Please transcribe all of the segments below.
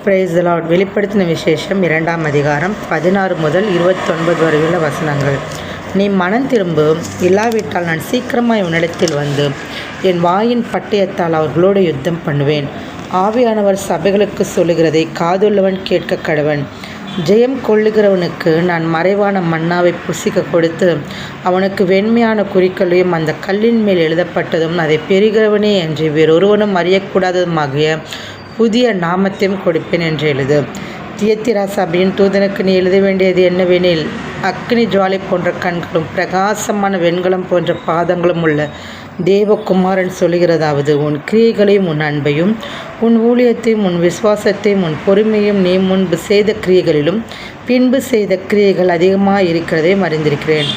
Praise the Lord. வெளிப்படுத்தின விசேஷம் 2ஆம் அதிகாரம் 16 முதல் 29 வரையுள்ள வசனங்கள். நீ மனம் திரும்பு, இல்லாவிட்டால் நான் சீக்கிரமாய் உன்னிடத்தில் வந்து என் வாயின் பட்டயத்தால் அவர்களோடு யுத்தம் பண்ணுவேன். ஆவியானவர் சபைகளுக்கு சொல்லுகிறதை காதுள்ளவன் கேட்க கடவன். ஜெயம் கொள்ளுகிறவனுக்கு நான் மறைவான மன்னாவை புசிக்க கொடுத்து அவனுக்கு வெண்மையான குறிக்களையும் அந்த கல்லின் மேல் எழுதப்பட்டதும் அதை பெறுகிறவனே என்று வேறொருவனும் அறியக்கூடாததுமாகிய புதிய நாமத்தையும் கொடுப்பேன் என்று எழுது. தியத்திரா சபையின் தூதனுக்கு நீ எழுத வேண்டியது என்னவெனில், அக்னி ஜுவாலை போன்ற கண்களும் பிரகாசமான வெண்கலம் போன்ற பாதங்களும் உள்ள தேவகுமாரன் சொல்லுகிறதாவது, உன் கிரியைகளையும் உன் அன்பையும் உன் ஊழியத்தையும் உன் விசுவாசத்தையும் உன் பொறுமையும் நீ முன்பு செய்த கிரியைகளிலும் பின்பு செய்த கிரியைகள் அதிகமாக இருக்கிறதையும் அறிந்திருக்கிறேன்.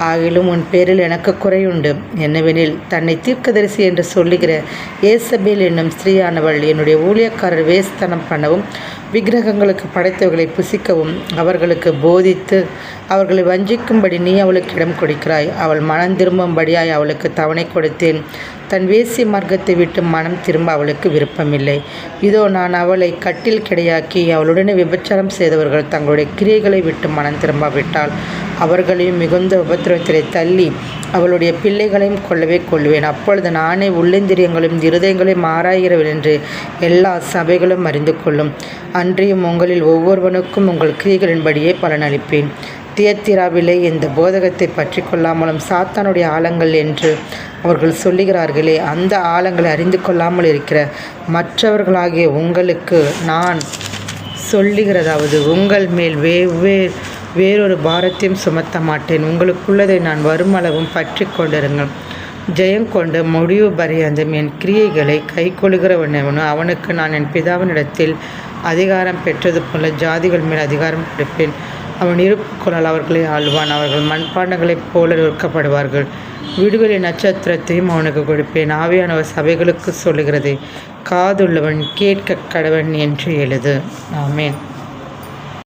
ஆகிலும் உன் பேரில் எனக்கு குறையுண்டு. என்னவெனில், தன்னை தீர்க்கதரிசி என்று சொல்லுகிற ஏசபேல் என்னும் ஸ்திரீயானவள் என்னுடைய ஊழியக்காரர் வேஸ்தனம் பண்ணவும் விக்கிரகங்களுக்கு படைத்தவர்களை புசிக்கவும் அவர்களுக்கு போதித்து அவர்களை வஞ்சிக்கும்படி நீ அவளுக்கு இடம் கொடுக்கிறாய். அவள் மனம் திரும்பும்படியாய் அவளுக்கு தவணை கொடுத்தேன். தன் வேசி மார்க்கத்தை விட்டு மனம் திரும்ப அவளுக்கு விருப்பமில்லை. இதோ நான் அவளை கட்டில் கிடையாக்கி அவளுடனே விபச்சாரம் செய்தவர்கள் தங்களுடைய கிரியைகளை விட்டு மனம் திரும்பாவிட்டால் அவர்களையும் மிகுந்த உபத்திரவத்திலே தள்ளி அவளுடைய பிள்ளைகளையும் கொல்லவே கொள்வேன். அப்பொழுது நானே உள்ளந்திரியங்களையும் இருதயங்களையும் ஆராய்கிறவன் என்று எல்லா சபைகளும் அறிந்து கொள்ளும். அன்றியும் உங்களில் ஒவ்வொருவனுக்கும் உங்கள் கிரியைகளின்படியே பலனளிப்பேன். தியத்திராவிலே இந்த போதகத்தை பற்றி கொள்ளாமலும் சாத்தானுடைய ஆழங்கள் என்று அவர்கள் சொல்லுகிறார்களே, அந்த ஆழங்களை அறிந்து கொள்ளாமல் இருக்கிற மற்றவர்களாகிய உங்களுக்கு நான் சொல்லுகிறதாவது, உங்கள் மேல் வேறொரு பாரத்தையும் சுமத்த மாட்டேன். உங்களுக்குள்ளதை நான் வருமளவும் பற்றி கொண்டிருங்கள். ஜெயம் கொண்டு முடிவு பரியந்தம் என் கிரியைகளை கை கொள்கிறவனவனோ அவனுக்கு நான் என் பிதாவினிடத்தில் அதிகாரம் பெற்றது போல ஜாதிகள் மேல் அதிகாரம் கொடுப்பேன். அவன் இருப்புக்கொள்ளால் அவர்களை ஆள்வான். அவர்கள் மண்பாண்டங்களைப் போல நொறுக்கப்படுவார்கள். விடுதலை நட்சத்திரத்தையும் அவனுக்கு கொடுப்பேன். ஆவியானவர் சபைகளுக்கு சொல்லுகிறதை காதுள்ளவன் கேட்க கடவன் என்று எழுது. ஆமேன்.